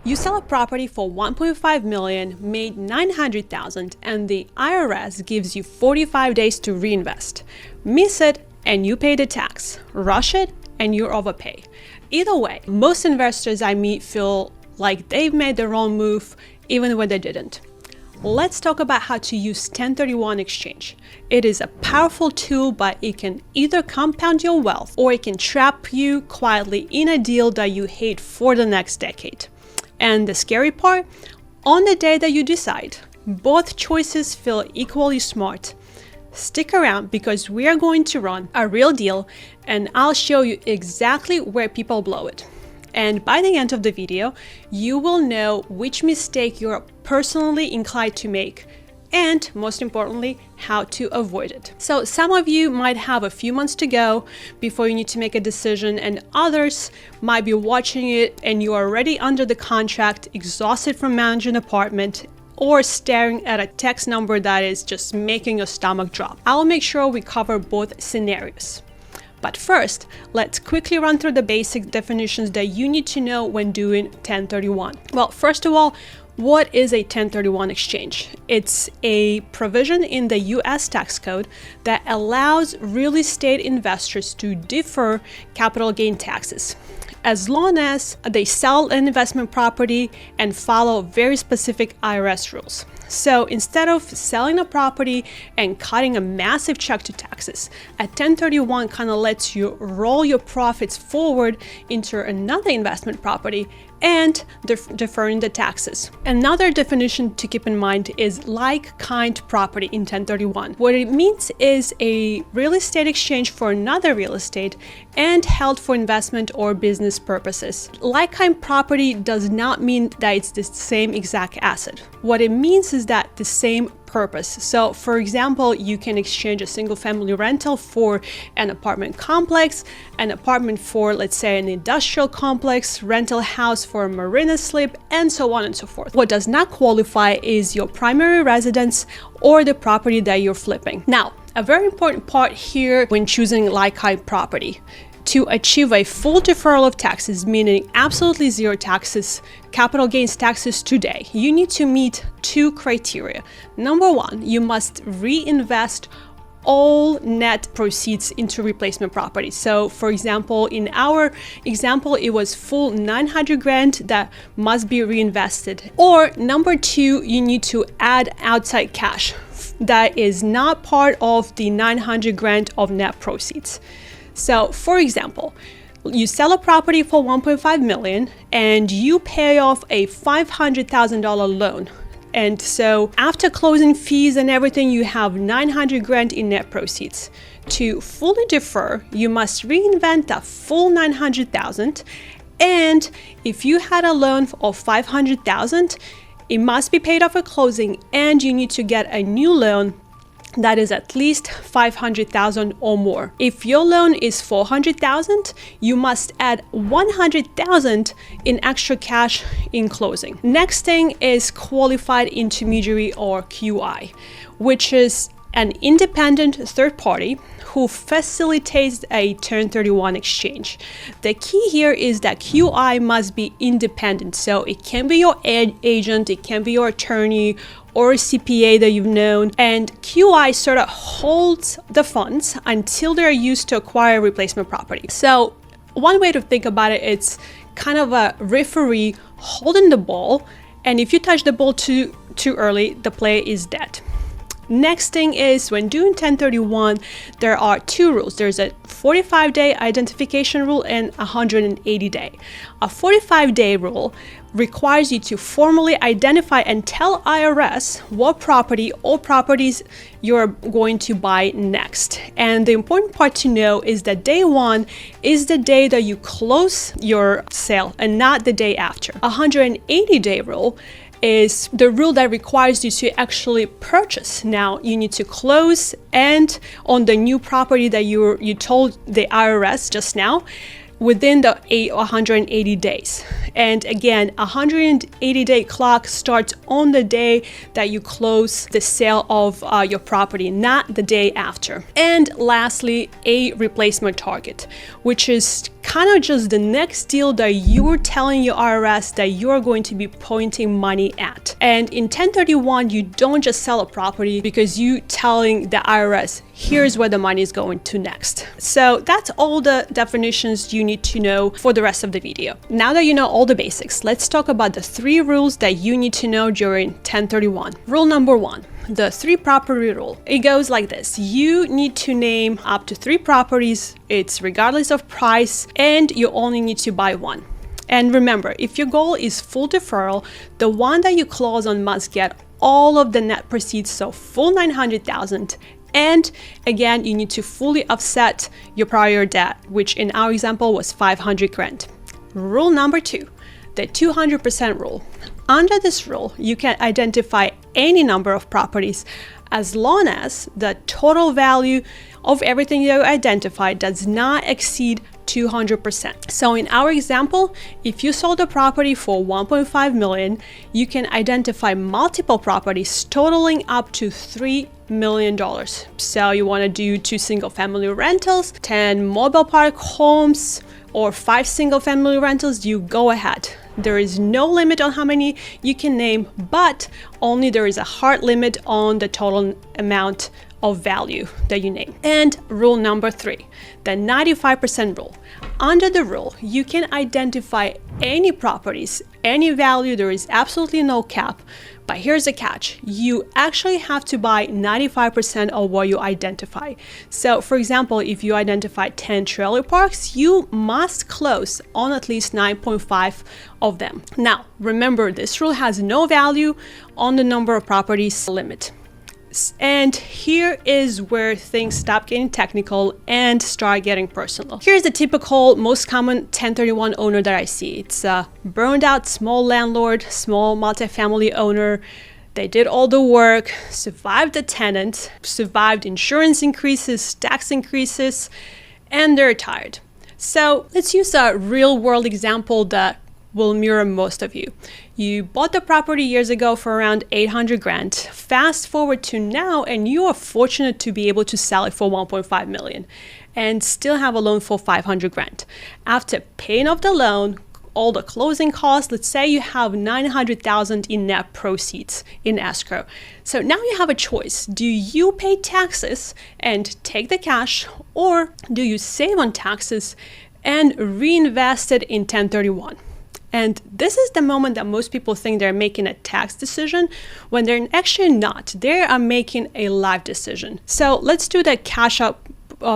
You sell a property for 1.5 million, made 900,000, and the IRS gives you 45 days to reinvest. Miss it and you pay the tax. Rush it and you overpay. Either way, most investors I meet feel like they've made the wrong move even when they didn't. Let's talk about how to use 1031 exchange. It is a powerful tool, but it can either compound your wealth or it can trap you quietly in a deal that you hate for the next decade. And the scary part, on the day that you decide, both choices feel equally smart. Stick around because we are going to run a real deal and I'll show you exactly where people blow it. And by the end of the video, you will know which mistake you're personally inclined to make and, most importantly, how to avoid it. So some of you might have a few months to go before you need to make a decision, and others might be watching it and you are already under the contract, exhausted from managing an apartment, or staring at a text number that is just making your stomach drop. I'll make sure we cover both scenarios. But first, let's quickly run through the basic definitions that you need to know when doing 1031. Well, first of all, what is a 1031 exchange? It's a provision in the US tax code that allows real estate investors to defer capital gain taxes, as long as they sell an investment property and follow very specific IRS rules. So instead of selling a property and cutting a massive check to taxes, a 1031 kind of lets you roll your profits forward into another investment property and deferring the taxes. Another definition to keep in mind is like-kind property in 1031. What it means is a real estate exchange for another real estate and held for investment or business purposes. Like-kind property does not mean that it's the same exact asset. What it means is that the same purpose. So for example, you can exchange a single family rental for an apartment complex, an apartment for, let's say, an industrial complex, rental house for a marina slip, and so on and so forth. What does not qualify is your primary residence or the property that you're flipping. Now, a very important part here when choosing like-kind property. To achieve a full deferral of taxes, meaning absolutely zero taxes, capital gains taxes today, you need to meet two criteria. Number one, you must reinvest all net proceeds into replacement property. So for example, in our example, it was full 900 grand that must be reinvested. Or number two, you need to add outside cash that is not part of the 900 grand of net proceeds. So for example, you sell a property for 1.5 million and you pay off a $500,000 loan. And so after closing fees and everything, you have 900 grand in net proceeds. To fully defer, you must reinvent that full 900,000. And if you had a loan of 500,000, it must be paid off at closing and you need to get a new loan that is at least 500,000 or more. If your loan is 400,000, you must add 100,000 in extra cash in closing. Next thing is qualified intermediary or QI, which is an independent third party who facilitates a 1031 exchange. The key here is that QI must be independent. So it can be your agent, it can be your attorney, or a CPA that you've known, and QI sort of holds the funds until they're used to acquire replacement property. So one way to think about it, it's kind of a referee holding the ball, and if you touch the ball too early, the play is dead. Next thing is, when doing 1031, there are two rules. There's a 45-day identification rule and a 180-day. A 45-day rule requires you to formally identify and tell IRS what property or properties you're going to buy next. And the important part to know is that day one is the day that you close your sale and not the day after. A 180-day rule is the rule that requires you to actually purchase. Now you need to close and on the new property that you told the IRS just now within the 180 days. And again, 180-day clock starts on the day that you close the sale of your property, not the day after. And lastly, a replacement target, which is kind of just the next deal that you're telling your IRS that you're going to be pointing money at. And in 1031, you don't just sell a property because you telling the IRS, here's where the money is going to next. So that's all the definitions you need to know for the rest of the video. Now that you know all the basics, let's talk about the 3 rules that you need to know during 1031. Rule number 1. The 3 property rule. It goes like this. You need to name up to 3 properties. It's regardless of price, and you only need to buy 1. And remember, if your goal is full deferral, the one that you close on must get all of the net proceeds, so full 900,000. And again, you need to fully offset your prior debt, which in our example was 500 grand. Rule number 2, the 200% rule. Under this rule, you can identify any number of properties as long as the total value of everything you identify does not exceed 200%. So in our example, if you sold a property for 1.5 million, you can identify multiple properties totaling up to $3 million. So you want to do 2 single-family rentals, 10 mobile park homes, or 5 single-family rentals, you go ahead. There is no limit on how many you can name, but only there is a hard limit on the total amount of value that you name. And rule number 3, the 95% rule. Under the rule, you can identify any properties, any value, there is absolutely no cap. But here's the catch, you actually have to buy 95% of what you identify. So for example, if you identify 10 trailer parks, you must close on at least 9.5 of them. Now, remember, this rule has no value on the number of properties limit. And here is where things stop getting technical and start getting personal. Here's the typical, most common 1031 owner that I see. It's a burned out small landlord, small multifamily owner. They did all the work, survived the tenant, survived insurance increases, tax increases, and they're retired. So let's use a real world example that will mirror most of you. You bought the property years ago for around 800 grand. Fast forward to now, and you are fortunate to be able to sell it for 1.5 million and still have a loan for 500 grand. After paying off the loan, all the closing costs, let's say you have 900,000 in net proceeds in escrow. So now you have a choice. Do you pay taxes and take the cash, or do you save on taxes and reinvest it in 1031? And this is the moment that most people think they're making a tax decision when they're actually not. They are making a life decision. So let's do the cash out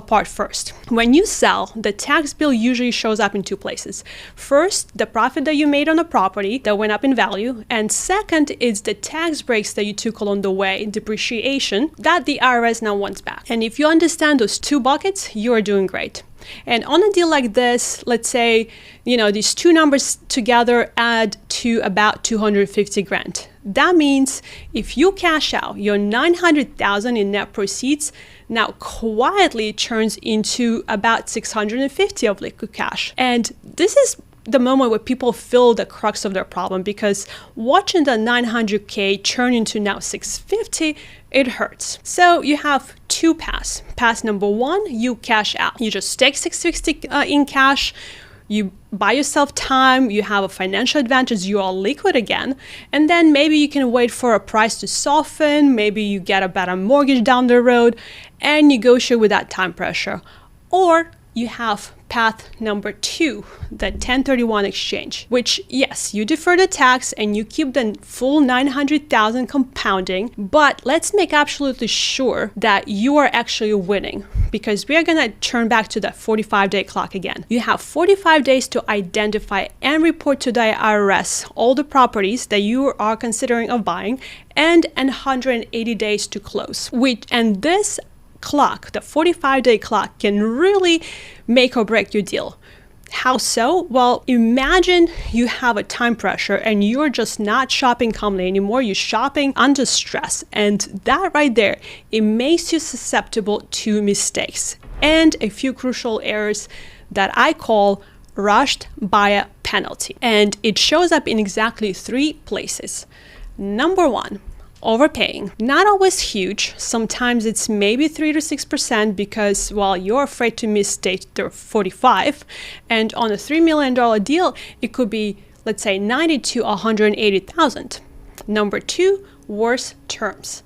part first. When you sell, the tax bill usually shows up in 2 places. First, the profit that you made on the property that went up in value. And second is the tax breaks that you took along the way, depreciation, that the IRS now wants back. And if you understand those 2 buckets, you are doing great. And on a deal like this, let's say, these 2 numbers together add to about 250 grand. That means if you cash out, your 900,000 in net proceeds now quietly turns into about 650 of liquid cash. And this is the moment where people feel the crux of their problem, because watching the 900K turn into now 650, it hurts. So you have 2 paths. Path number 1, you cash out. You just take 660 in cash. You buy yourself time, you have a financial advantage, you are liquid again, and then maybe you can wait for a price to soften, maybe you get a better mortgage down the road and negotiate with that time pressure. Or you have path number 2, the 1031 exchange, which, yes, you defer the tax and you keep the full 900,000 compounding, but let's make absolutely sure that you are actually winning, because we are going to turn back to that 45-day clock again. You have 45 days to identify and report to the IRS all the properties that you are considering of buying, and 180 days to close. And this clock, the 45-day clock, can really make or break your deal. How so? Well, imagine you have a time pressure and you're just not shopping calmly anymore. You're shopping under stress. And that right there, it makes you susceptible to mistakes and a few crucial errors that I call rushed buyer penalty. And it shows up in exactly 3 places. Number 1, overpaying. Not always huge. Sometimes it's maybe 3 to 6% because, well, you're afraid to miss day 45. And on a $3 million deal, it could be, let's say, 90 to 180,000. Number 2, worse terms.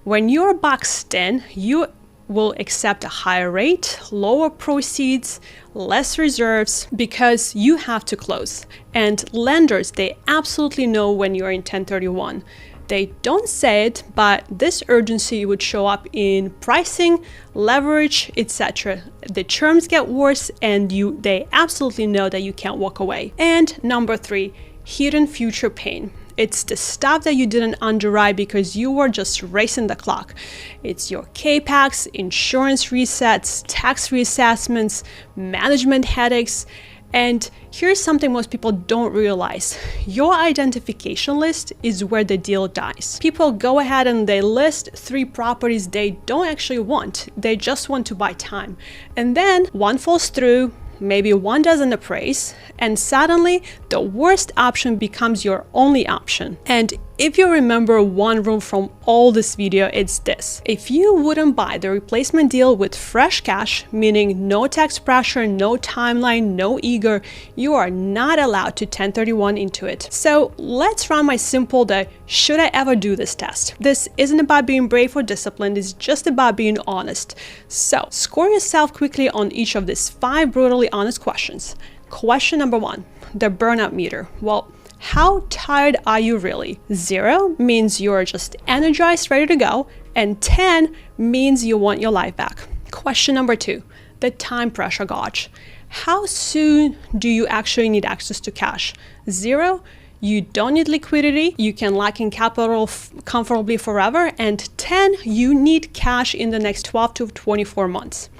When you're boxed in, you will accept a higher rate, lower proceeds, less reserves, because you have to close. And lenders, they absolutely know when you're in 1031. They don't say it, but this urgency would show up in pricing, leverage, etc. The terms get worse and they absolutely know that you can't walk away. And number 3, hidden future pain. It's the stuff that you didn't underwrite because you were just racing the clock. It's your K-Packs, insurance resets, tax reassessments, management headaches. And here's something most people don't realize. Your identification list is where the deal dies. People go ahead and they list 3 properties they don't actually want. They just want to buy time. And then one falls through, maybe one doesn't appraise, and suddenly the worst option becomes your only option. And if you remember one rule from all this video, it's this. If you wouldn't buy the replacement deal with fresh cash, meaning no tax pressure, no timeline, no eager, you are not allowed to 1031 into it. So let's run my simple should I ever do this test? This isn't about being brave or disciplined, it's just about being honest. So score yourself quickly on each of these 5 brutally honest questions. Question number 1, the burnout meter. Well, how tired are you really? 0 means you're just energized, ready to go, and 10 means you want your life back. Question number 2, the time pressure gauge. How soon do you actually need access to cash? 0, you don't need liquidity, you can lock in capital comfortably forever, and 10, you need cash in the next 12 to 24 months.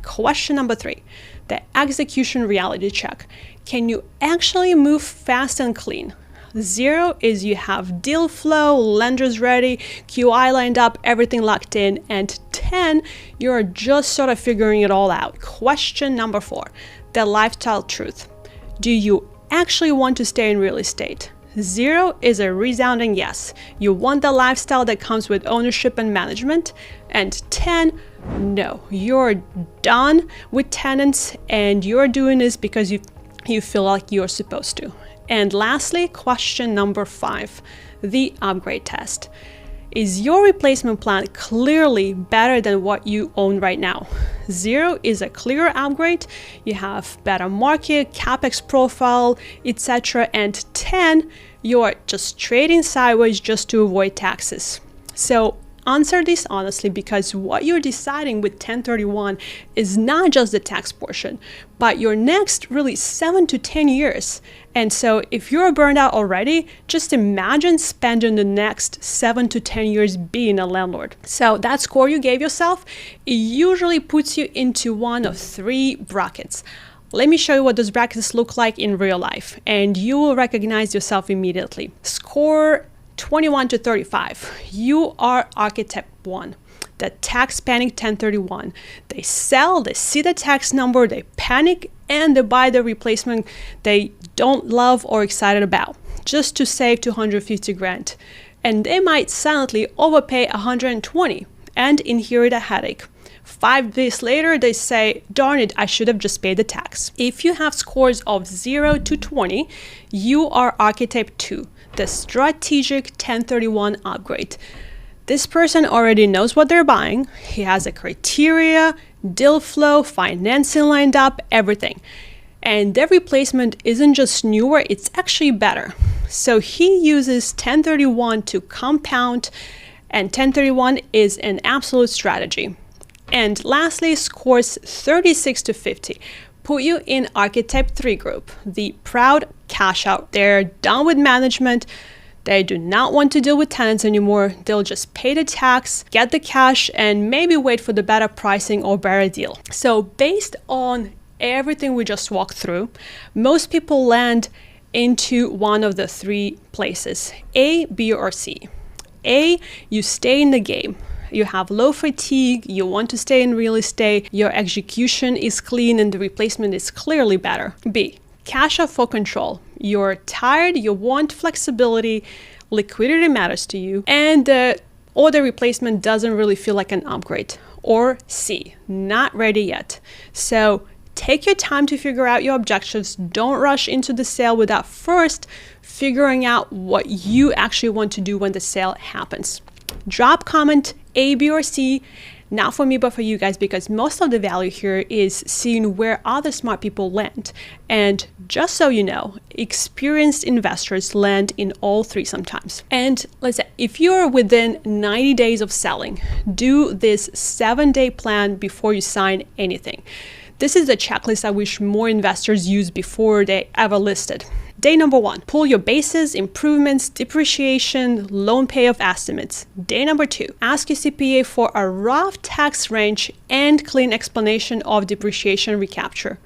Question number 3, the execution reality check. Can you actually move fast and clean? 0 is you have deal flow, lenders ready, QI lined up, everything locked in, and 10, you're just sort of figuring it all out. Question number 4, the lifestyle truth. Do you actually want to stay in real estate? 0 is a resounding yes. You want the lifestyle that comes with ownership and management. And 10, no, you're done with tenants and you're doing this because you feel like you're supposed to. And lastly, question number 5, the upgrade test. Is your replacement plan clearly better than what you own right now? 0 is a clear upgrade. You have better market, capex profile, etc. And 10, you're just trading sideways just to avoid taxes. So answer this honestly, because what you're deciding with 1031 is not just the tax portion, but your next really 7 to 10 years. And so if you're burned out already, just imagine spending the next 7 to 10 years being a landlord. So that score you gave yourself, it usually puts you into one of 3 brackets. Let me show you what those brackets look like in real life, and you will recognize yourself immediately. Score 21 to 35, you are archetype 1, the tax panic 1031. They sell, they see the tax number, they panic, and they buy the replacement they don't love or excited about, just to save 250 grand. And they might silently overpay 120 and inherit a headache. 5 days later, they say, darn it, I should have just paid the tax. If you have scores of 0 to 20, you are archetype 2, the strategic 1031 upgrade. This person already knows what they're buying. He has a criteria, deal flow, financing lined up, everything. And their replacement isn't just newer, it's actually better. So he uses 1031 to compound, and 1031 is an absolute strategy. And lastly, scores 36 to 50 put you in archetype 3 group, the proud cash out. They're done with management. They do not want to deal with tenants anymore. They'll just pay the tax, get the cash, and maybe wait for the better pricing or better deal. So based on everything we just walked through, most people land into one of the 3 places, A, B, or C. A, you stay in the game. You have low fatigue, you want to stay in real estate, your execution is clean and the replacement is clearly better. B, cash out for control. You're tired, you want flexibility, liquidity matters to you, and or the replacement doesn't really feel like an upgrade. Or C, not ready yet. So take your time to figure out your objectives. Don't rush into the sale without first figuring out what you actually want to do when the sale happens. Drop comment A, B, or C, not for me, but for you guys, because most of the value here is seeing where other smart people land. And just so you know, experienced investors land in all three sometimes. And let's say if you're within 90 days of selling, do this 7-day plan before you sign anything. This is a checklist I wish more investors use before they ever listed. Day number 1, pull your bases, improvements, depreciation, loan payoff estimates. Day number 2, ask your CPA for a rough tax range and clean explanation of depreciation recapture.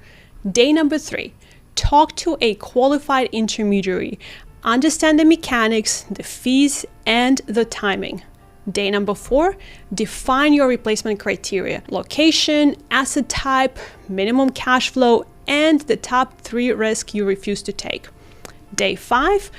Day number 3, talk to a qualified intermediary. Understand the mechanics, the fees, and the timing. Day number 4, define your replacement criteria: location, asset type, minimum cash flow, and the top 3 risks you refuse to take. Day 5,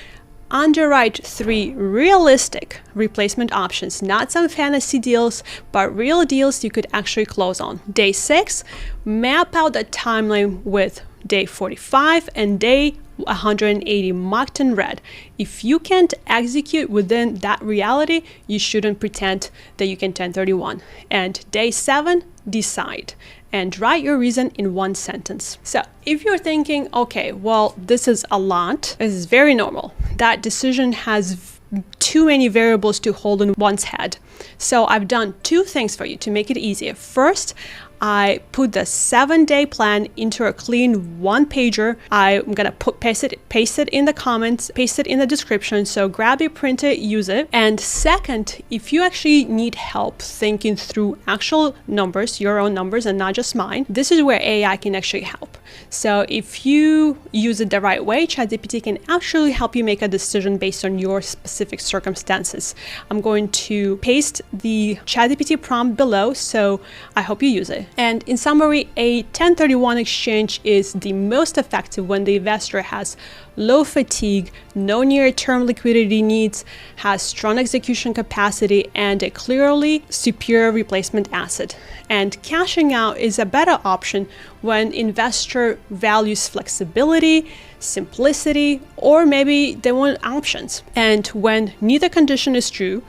underwrite 3 realistic replacement options, not some fantasy deals, but real deals you could actually close on. Day 6, map out the timeline with day 45 and day 180 marked in red. If you can't execute within that reality, you shouldn't pretend that you can 1031. And day 7, decide and write your reason in 1 sentence. So if you're thinking, okay, well, this is a lot, this is very normal. That decision has too many variables to hold in one's head. So I've done 2 things for you to make it easier. First, I put the 7-day plan into a clean 1-pager. I'm gonna paste it in the comments, paste it in the description. So grab it, print it, use it. And second, if you actually need help thinking through actual numbers, your own numbers and not just mine, this is where AI can actually help. So if you use it the right way, ChatGPT can actually help you make a decision based on your specific circumstances. I'm going to paste the ChatGPT prompt below, so I hope you use it. And in summary, a 1031 exchange is the most effective when the investor has low fatigue, no near-term liquidity needs, has strong execution capacity, and a clearly superior replacement asset. And cashing out is a better option when investor values flexibility, simplicity, or maybe they want options. And when neither condition is true,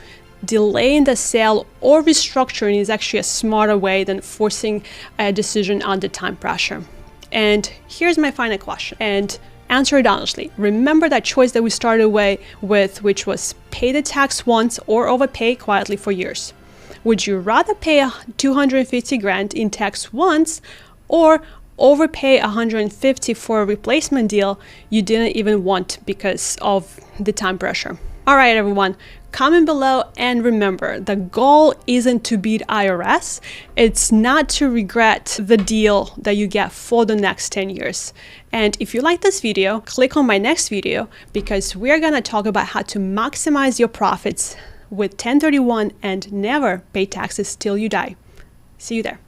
delaying the sale or restructuring is actually a smarter way than forcing a decision under time pressure. And here's my final question, and answer it honestly. Remember that choice that we started with, which was pay the tax once or overpay quietly for years. Would you rather pay 250 grand in tax once or overpay 150 for a replacement deal you didn't even want because of the time pressure? All right, everyone, comment below, and remember, the goal isn't to beat IRS. It's not to regret the deal that you get for the next 10 years. And if you like this video, click on my next video, because we're gonna talk about how to maximize your profits with 1031 and never pay taxes till you die. See you there.